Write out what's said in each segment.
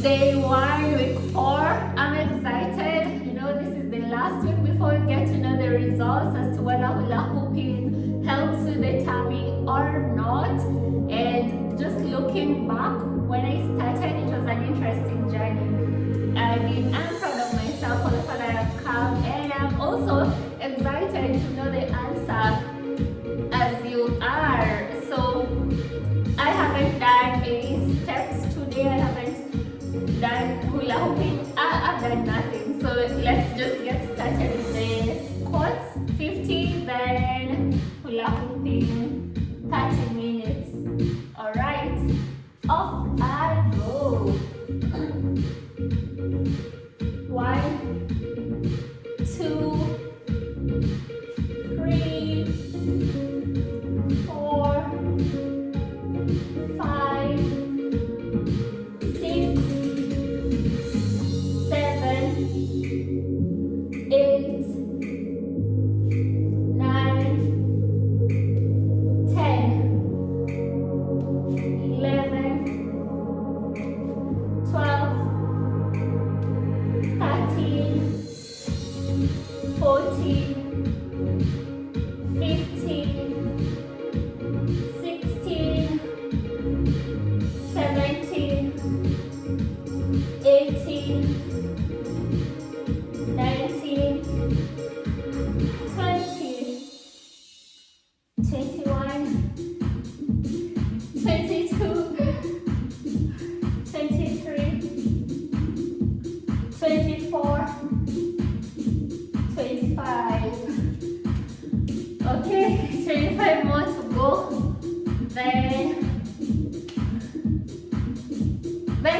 Day 1, week 4. I'm excited. You know, this is the last week before we get to know the results as to whether hula hooping helps with the tummy or not. And just looking back, when I started, it was an interesting journey. I mean, I'm proud of myself for the fact that I've come, and I'm also excited to know the answer as you are. So I haven't done any steps today. I haven't done hula hooping. I've done nothing. So let's just get started with the squats 50, then hula hooping 30 minutes. Alright, off I go. 1, 2, 3, 4, 5, 6, 7, 8, 9, 10, 11, 12, 13, 14, 15, 16, 17, 18, 19, 20, 21, 22, 23, 24, 25. Okay, 25 more to go. Then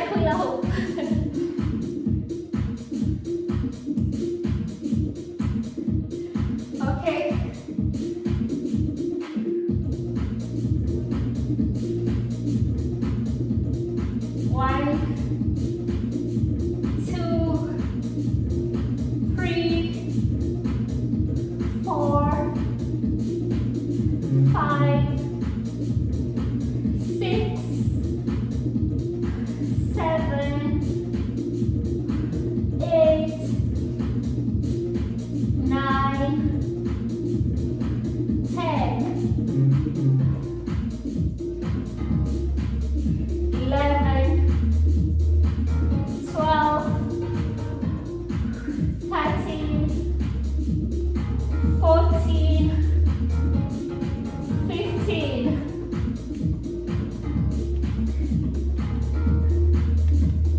hula hoop. Okay. 1, 2, 3, 4, 5, 6, 7, 8, 9, 10, 11, 12, 13, 14, 15,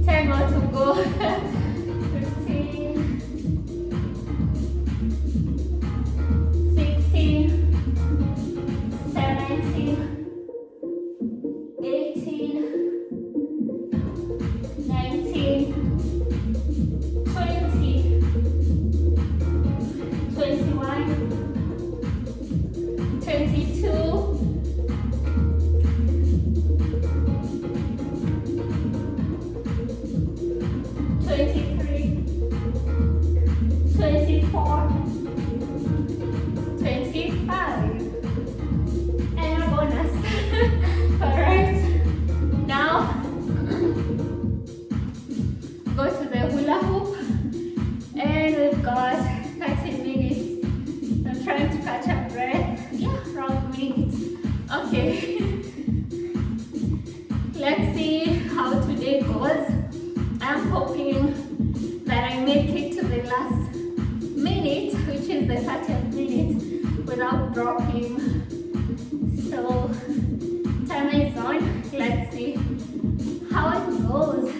10 more to go. 15, 16, 17, 18, 19, 20, 21, 22, 23, 24, 25, and a bonus. Alright, now go to the hula hoop, and we've got 30 minutes. I'm trying to catch up breath. Yeah, wrong minute. Okay. Let's see how today goes. I'm hoping that I make it to the last minute, which is the 30th minute, without dropping. So, time is on. Let's see how it goes.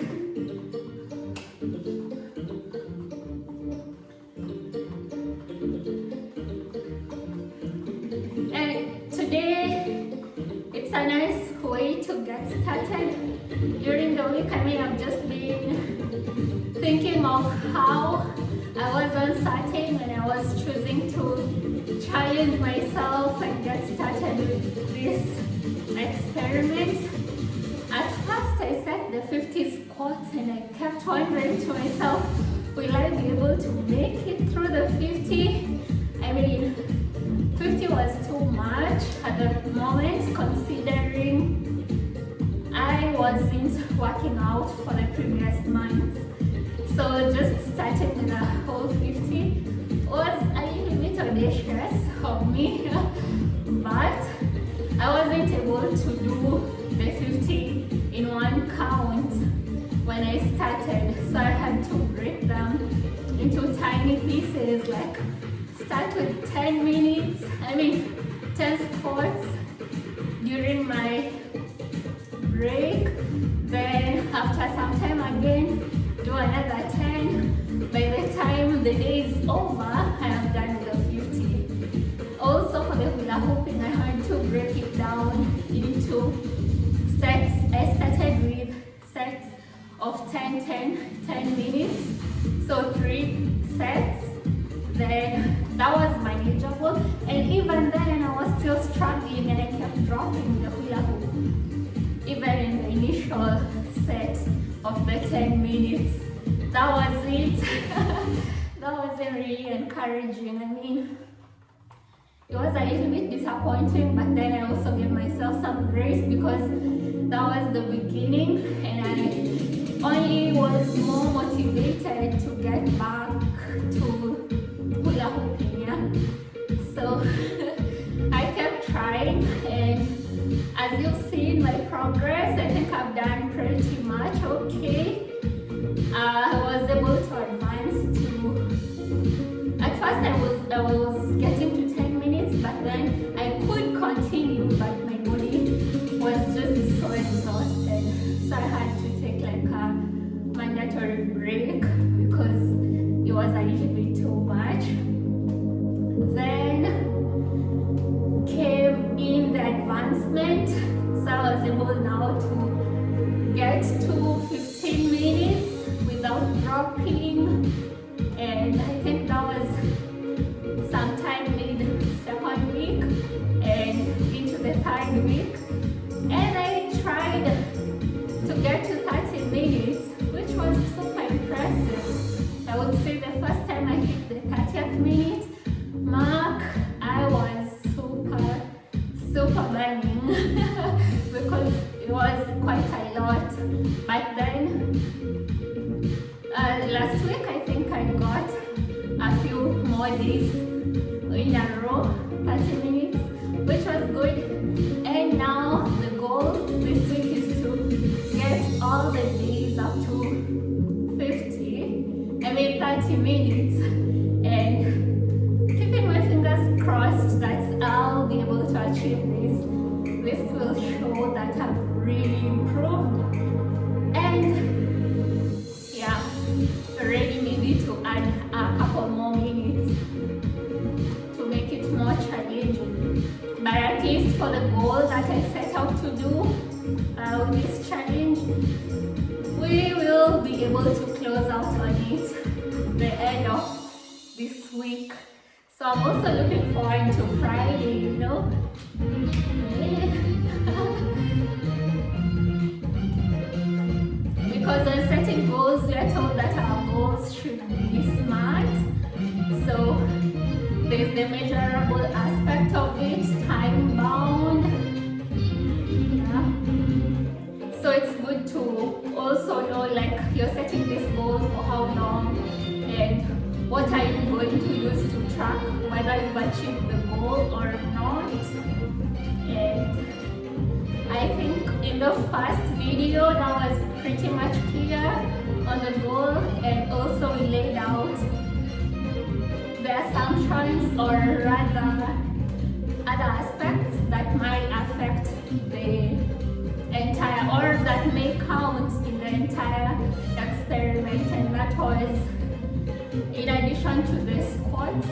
And today, it's a nice way to get started. During the week, I've just been thinking of how I was uncertain when I was choosing to challenge myself and get started with this experiment. At first, I set the 50 squats and I kept wondering to myself, will I be able to make it through the 50? I mean, 50 was too much at the moment, considering I I wasn't working out for the previous month. So just started with a whole 50. Was a little bit audacious of me, but I wasn't able to do the 50 in one count when I started. So I had to break them into tiny pieces, like start with 10 minutes, 10 squats during my break, then after some time again do another 10. By the time the day is over, I am done with the 50. Also for the hula hooping, I had to break it down into sets. I started with sets of 10 minutes, so 3 sets. Then that was manageable, and even then I was still struggling and I kept dropping the hula hoop. Even in the initial set of the 10 minutes, that was it. That wasn't really encouraging. It was a little bit disappointing, but then I also gave myself some grace because that was the beginning and I only was more motivated to get back to hula hooping, yeah? So I kept trying, and as you've seen my progress, I think I've done pretty much okay. I was able to advance to, at first I was getting to 10 minutes, but then I could continue, but my body was just so exhausted. So I had to take like a mandatory break because it was a little bit too much. Then came in the advancement, so I was able now to get to 15 minutes without dropping, and I think that was sometime mid-second week and into the 3rd week, and I tried to get to 30 minutes, which was super impressive. I would say the first time I hit the 30th minute mark, I was super burning because it was quite a lot. But then last week I think I got a few more days in a row, 30 minutes, which was good. And now the goal this week is to get all the days up to 30 minutes, and keeping my fingers crossed that I'll be able to achieve this. This will show that I've really improved, and yeah, ready maybe to add a couple more minutes to make it more challenging. But at least for the goal that I set out to do with this challenge, we will be able to close out on it the end of this week. So I'm also looking forward to Friday, you know. Because when setting goals, we are told that our goals should be smart. So there's the measurable aspect of it, time bound. Yeah. So it's good to also know, like, you're setting this goal for how long and what are you going to use to track whether you've achieved the goal or not. And I think in the first video that was pretty much clear on the goal, and also we laid out the assumptions, or rather other aspects that might affect the entire, or that may count in the entire experiment, and that was in addition to the squats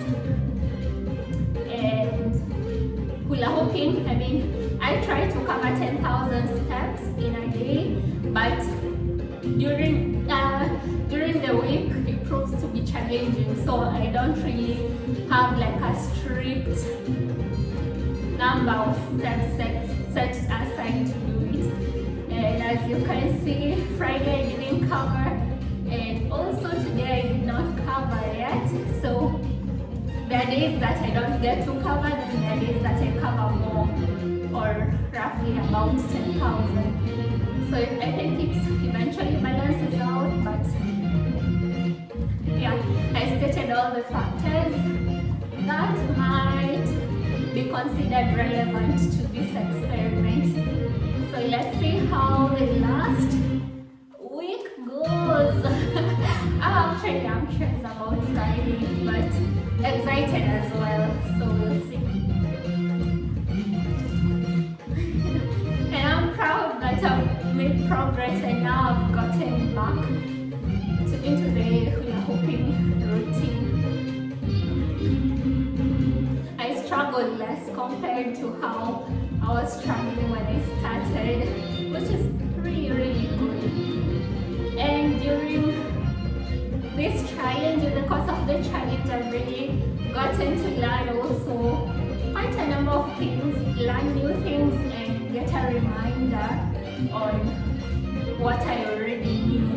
and hula hooping. I try to cover 10,000 steps in a day, but during the week it proves to be challenging, so I don't really have like a strict number of steps set aside to do it. And as you can see, Friday I didn't cover, and also today I did not cover yet. So there are days that I don't get to cover, and there are days that I cover more, or roughly about 10,000. So I think it eventually balances out, but yeah, I stated all the factors that might be considered relevant to this experiment. So let's see how the last week goes. I'm actually anxious about Friday, but excited as well, so we'll see. And I'm proud that I've made progress and now I've gotten back into the hula hooping routine. I struggled less compared to how I was struggling when I started, which is really good. And during this challenge, in the course of the challenge, I've really gotten to learn also quite a number of things, learn new things, and get a reminder on what I already knew.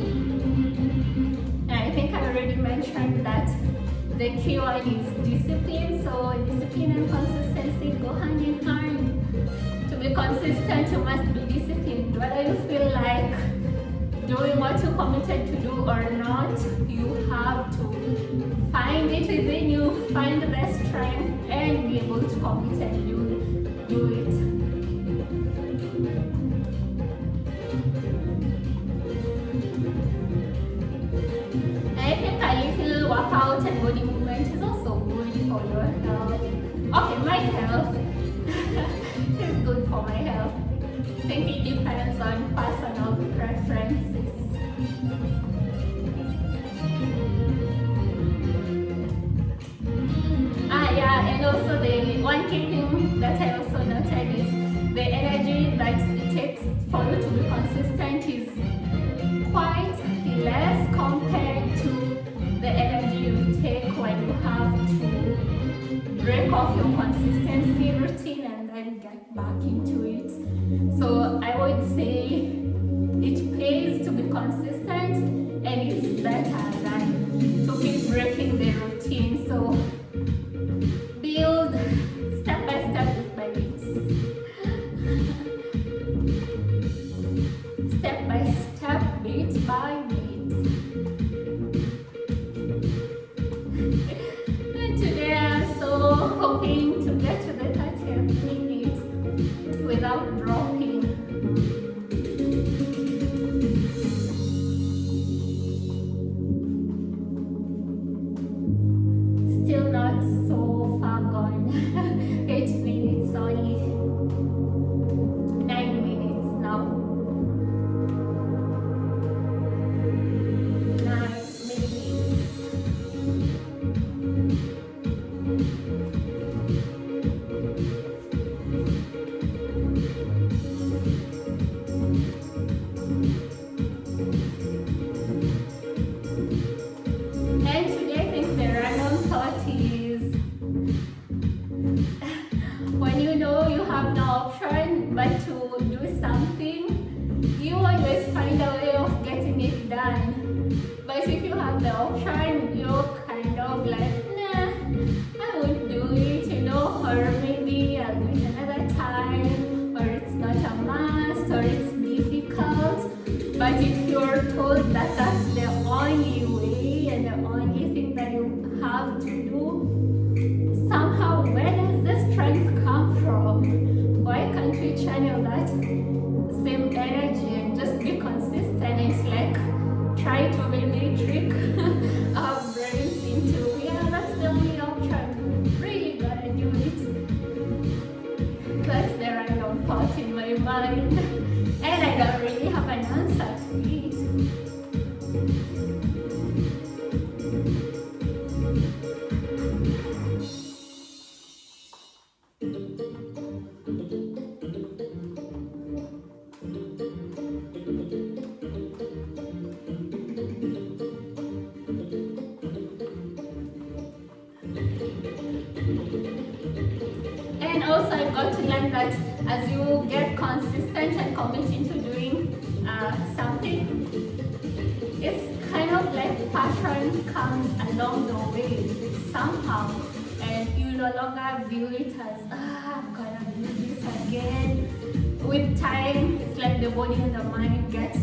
And I think I already mentioned that the key one is discipline. So discipline and consistency go hand in hand. To be consistent, you must be disciplined. Whether you feel like doing what you committed to do or not, you have to find it within you, find the strength, and be able to commit and do it. I think a little workout and body movement is also good for your health. Okay, my health is good for my health. I think it depends on personal preferences. Yeah, and also the one key thing that I also noted is the energy that it takes for you to be consistent is quite less compared to the energy you take when you have to break off your consistency routine and then get back into it. So I would say it pays to be consistent, and it's better than to keep breaking the routine. So build step by step, bit by bit. Step by step, bit by bit. And today I'm so hoping to get to the 30th minute without dropping. Still not so far gone. 8 minutes only. 9 minutes now. 9 minutes. And today I think the random thought is when you know you have no option but to do something, you always find a way of getting it done. But if you have the option, you're kind of like, nah, I won't do it, or maybe I'll do it another time, or it's not a must, or it's difficult. But if you're told that that's the only way and the only thing that you have to do, somehow where does the strength come from? Why can't we channel that same energy and just be consistent? It's like try to maybe trick our brains into, yeah, that's the only option. Really gotta do it. That's the random thought in my mind. And I don't really have an answer to it. And also I got to learn that as you get consistent and committed to doing something, it's kind of like passion comes along the way somehow, and you no longer view it as I'm gonna do this again. With time, it's it's like the body and the mind gets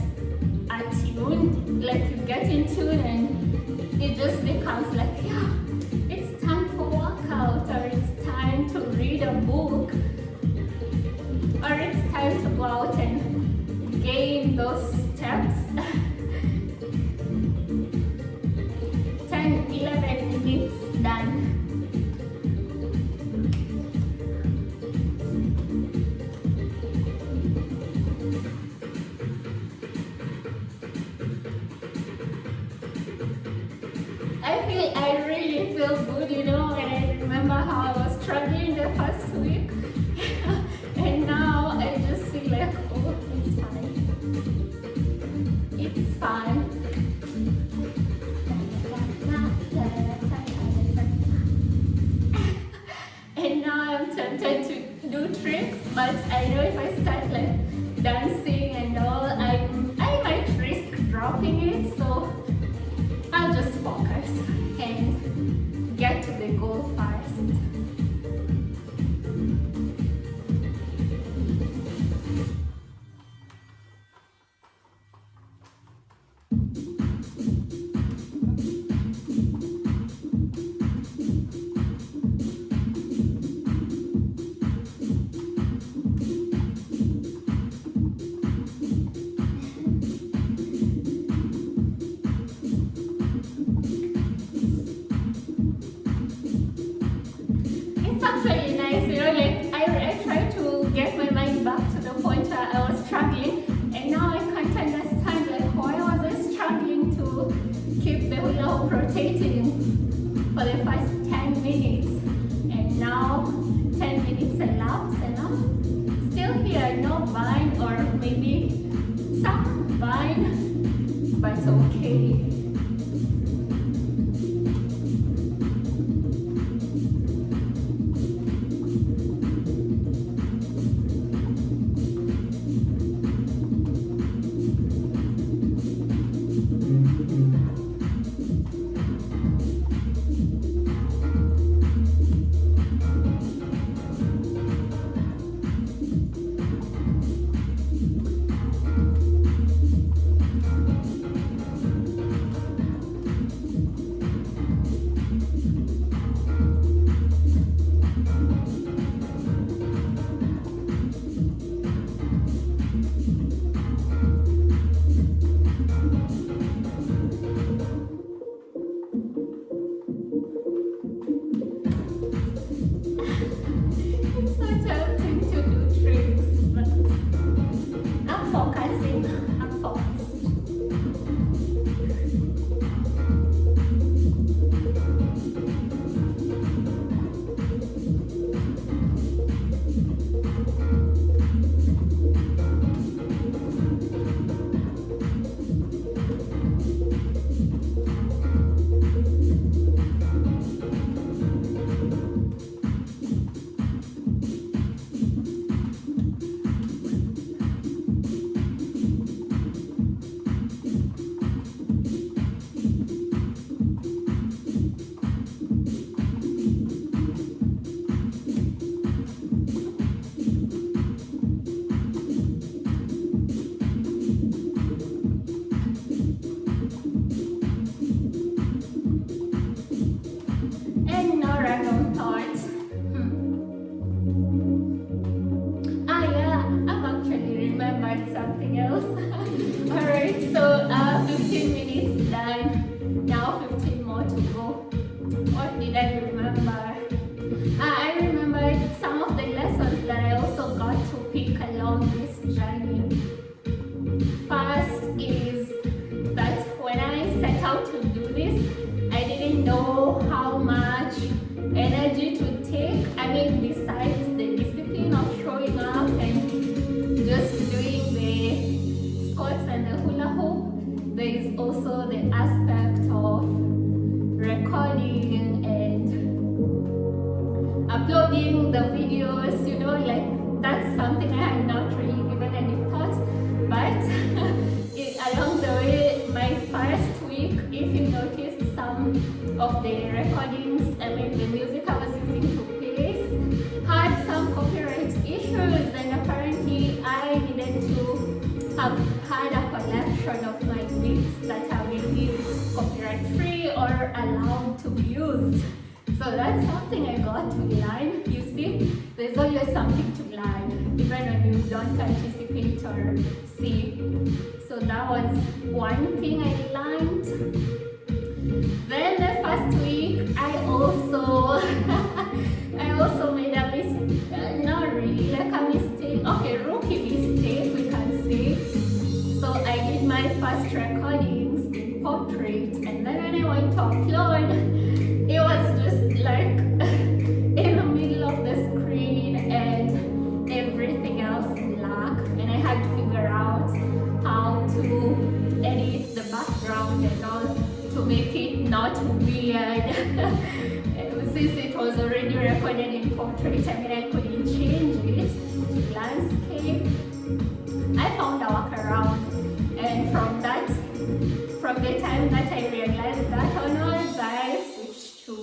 attuned, like you get in tune, and it just becomes like, yeah, it's time for workout, or it's time to read a book, or it's time to go out and gain those steps. 10-11 minutes done. I really feel good, you know, and I remember how I was struggling the first week and now I just feel like, oh, it's fine. It's fine. And now I'm tempted to do tricks, but I know if I start like dancing and all, I might risk dropping it, so I'll just focus and get to the goal first. Actually nice, you know, like I tried to get my mind back to the point where I was struggling, and now I can't understand like why was I struggling to keep the hula hoop rotating for the first 10 minutes, and now 10 minutes elapsed and I'm still here, no bind, or maybe some bind, but okay. Something else. Alright, so 15 minutes done. Now 15 more to go. What did I remember? I remembered some of the lessons that I also got to pick along this journey. First is that when I set out to do this, I didn't know how much energy to take. I mean, besides the discipline of showing up and just doing the squats and the hula hoop, there is also the aspect of recording and uploading the videos, you know, like that's something I had not really given any thought, but along the way, my first week, if you noticed some of the recordings, I mean the music I was using to pace, had some copyright issues, and apparently I needed to one of my beats that have been copyright free or allowed to be used. So that's something I got to learn. You see, there's always something to learn, even when you don't anticipate or see. So that was one thing I learned. Then the first week, I also made a mistake, not really like a mistake, okay, rookie mistake we can say. So I did my first recordings in portrait, and then when I went to upload, it was just like in the middle of the screen and everything else black, and I had to figure out how to edit the background and all to make it not weird. Since it was already recorded in portrait, I mean I couldn't change it to landscape. I found a workaround, and from the time that I realized that onwards, I switched to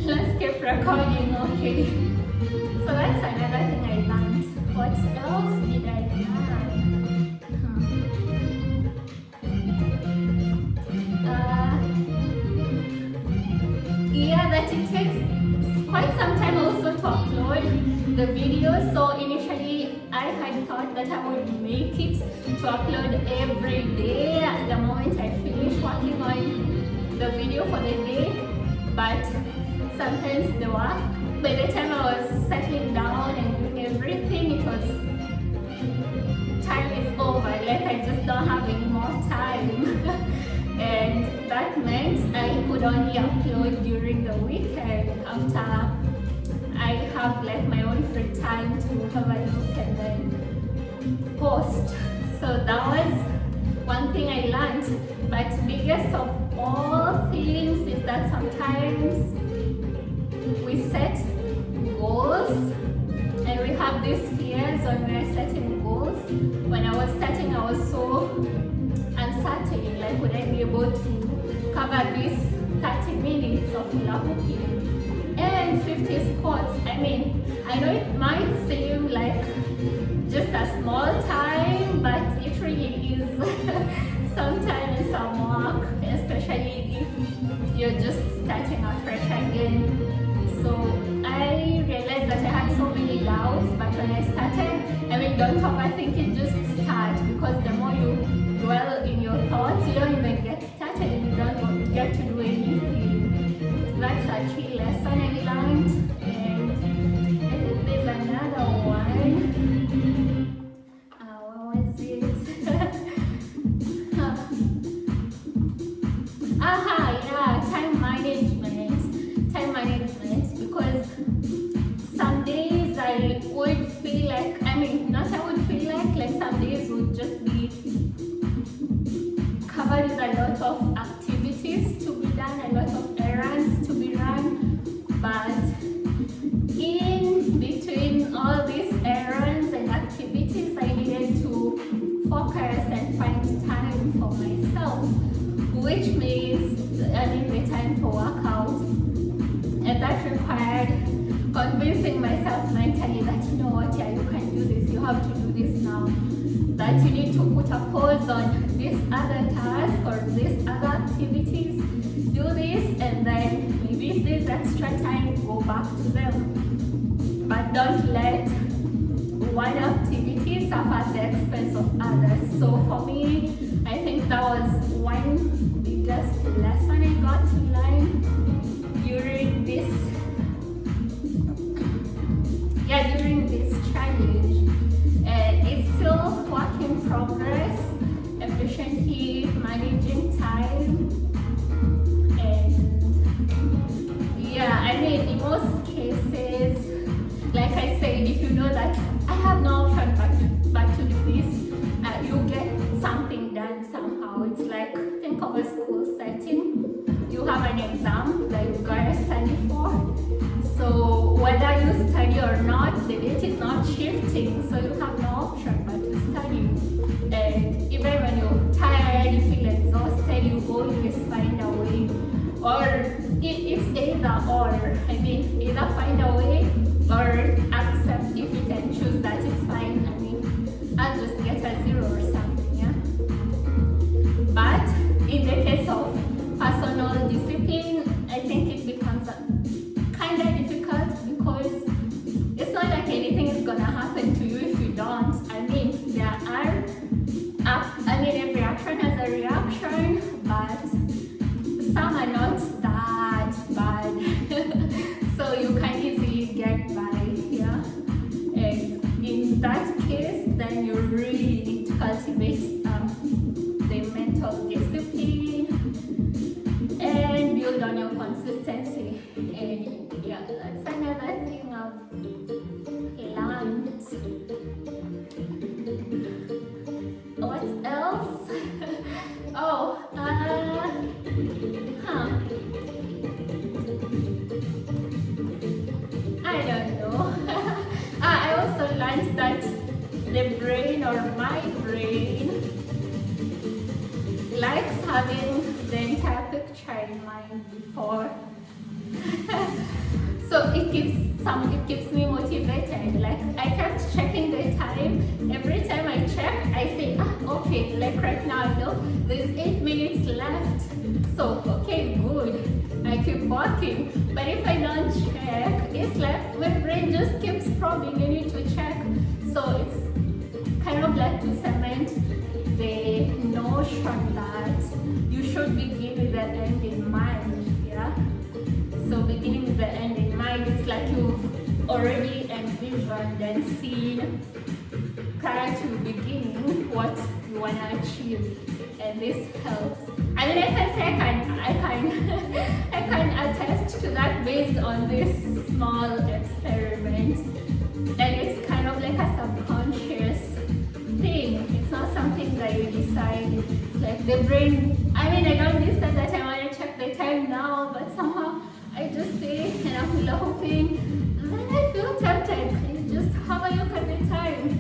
landscape recording. Okay, so that's another thing I learned. What else did I learn? Yeah, that it takes quite some time also to upload the videos. So initially I had thought that I would make it to upload every day at the moment I finish working on the video for the day, but sometimes the work, by the time I was settling down and doing everything, it was time is over, like I just don't have any more time. And that meant I could only upload during the weekend after I have like my own free time to have a look and then post. So that was one thing I learned. But biggest of all things is that sometimes we set goals and we have these fears when we're setting goals. When I was starting, I was so uncertain, like would I be able to cover this 30 minutes of hula hooping and 50 squats. I mean, I know it might seem like just a small time, but it really is some time and some work, especially if you're just starting afresh again. So I realized that I had so many doubts, but when I started, I mean, don't overthink it, just start, because the more you dwell in your thoughts, you don't even get started and you don't get to do anything. That's a key lesson I learned. And I think there's another one. What was it? Time management, because some days I would feel like, some days would just be covered with a lot of activities to be done, a lot of errands to be run, but in between all these errands and activities, I needed to focus and find time for myself, which means the time to work out, and that required convincing myself mentally that, you know what, yeah, you can do this, you have to do this now, that you need to put a pause on this other task or this other activities, do this, and then maybe if there's extra time, go back to them. But don't let one activity suffer at the expense of others. So for me, I think that was one biggest lesson I got to learn during this challenge. And it's still work in progress, efficiently managing time. And yeah, I mean, in most cases, like I said, if you know that I have no option but to do this, you get something done somehow. It's like, think of a school setting. You have an exam that you gotta study for. So whether you study or not, the date is not shifting, so you have no option but to study. And even when you're tired, you feel exhausted, you always find a way. Or it's either or. I mean, either find a way or accept defeat and choose that it's fine. I mean, I'll just get a or something, yeah. But in the case of personal discipline, I think it becomes kind of difficult because it's not like anything is gonna happen to you if you don't. I mean, every action has a reaction, but some are not that bad. So you can easily get by, yeah. And in that case, then you really need to cultivate the mental discipline and build on your consistency. And yeah, that's another thing I've learned. What else? I don't know. I also learned that the brain, or my brain, likes having the entire picture in mind before. So it keeps me motivated. Like, I kept checking the time. Every time I check, I say, okay, like right now I know there's 8 minutes left. So okay, good. I keep working. But if I don't check, it's like my brain just keeps probing. You need to check. So it's kind of like to cement the notion that you should begin with the end in mind. Yeah. So beginning with the end in mind, it's like you've already envisioned and seen prior to beginning what you want to achieve, and this helps. I mean, I can say I can attest to that based on this small experiment, and it's kind of like a subconscious thing. It's not something that you decide. It's like the brain. I mean, I don't decide that I want to check the time now, but somehow I just say, and I'm hula hooping, then I feel tempted. I just have a look at the time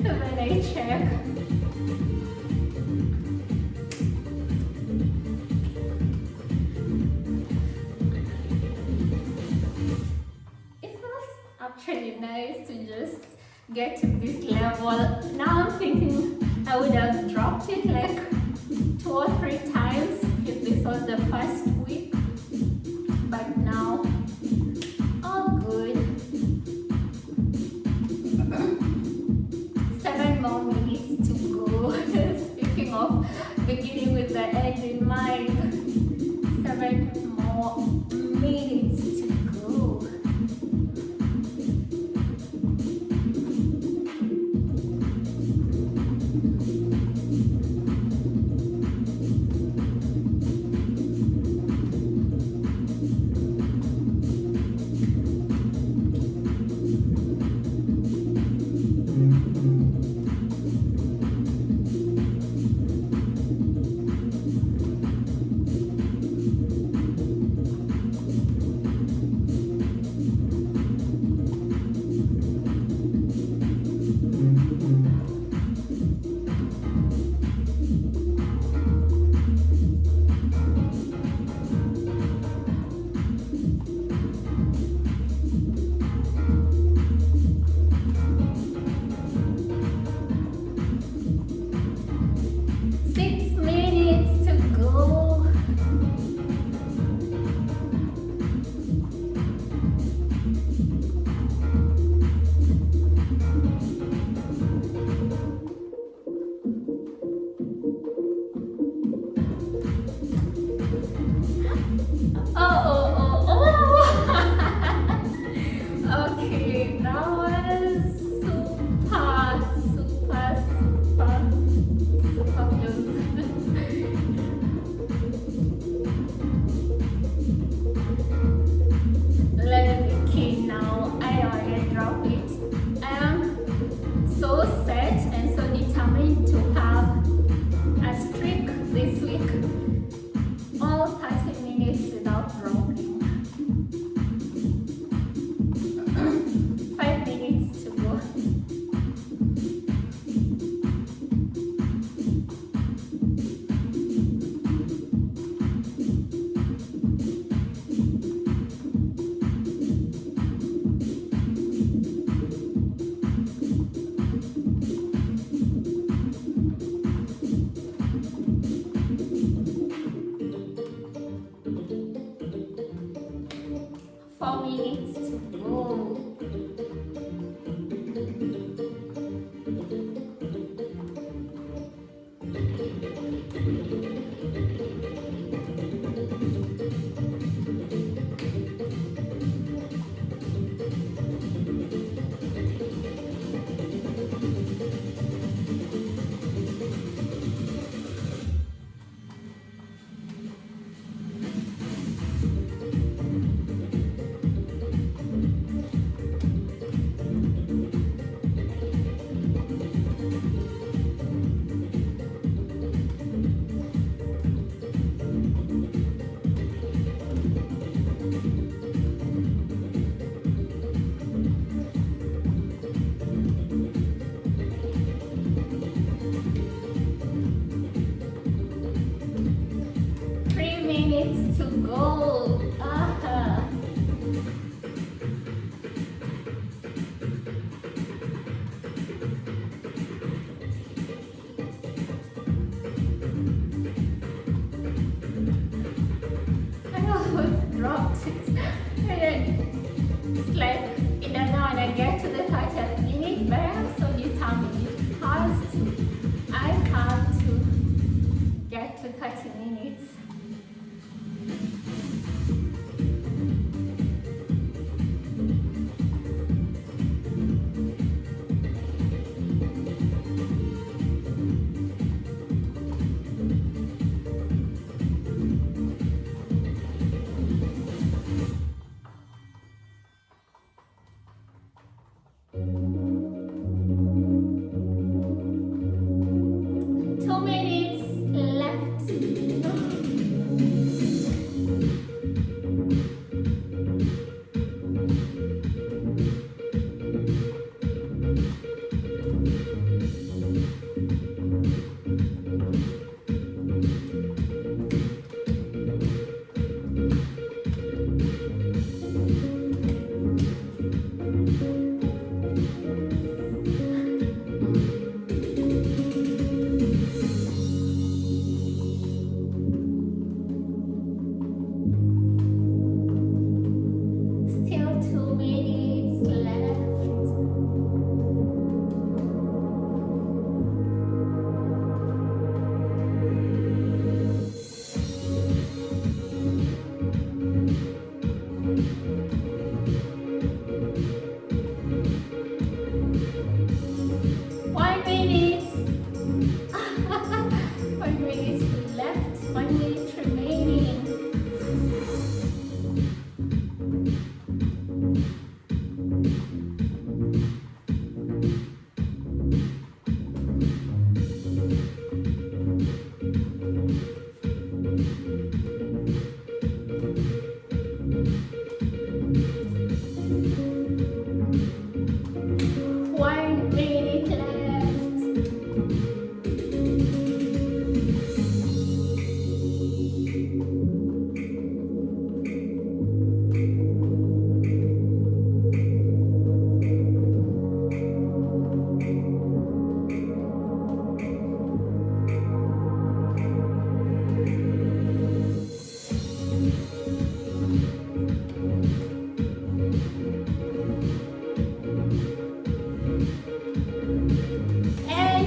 when I check. It was actually nice to just get to this level. Now I'm thinking I would have dropped it like 2 or 3 times if this was the first week. But now, all good. 7 more minutes to go. Speaking of beginning with the end in mind, 7 more minutes to go.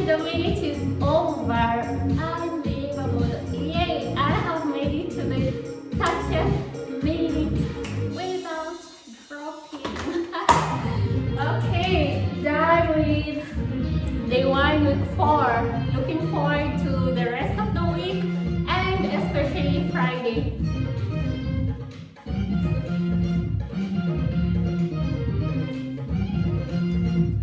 the minute is over. Unbelievable. Yay, I have made it to the 30th minute without dropping. Okay, done with day 1, week 4. Looking forward to the rest of the week and especially Friday.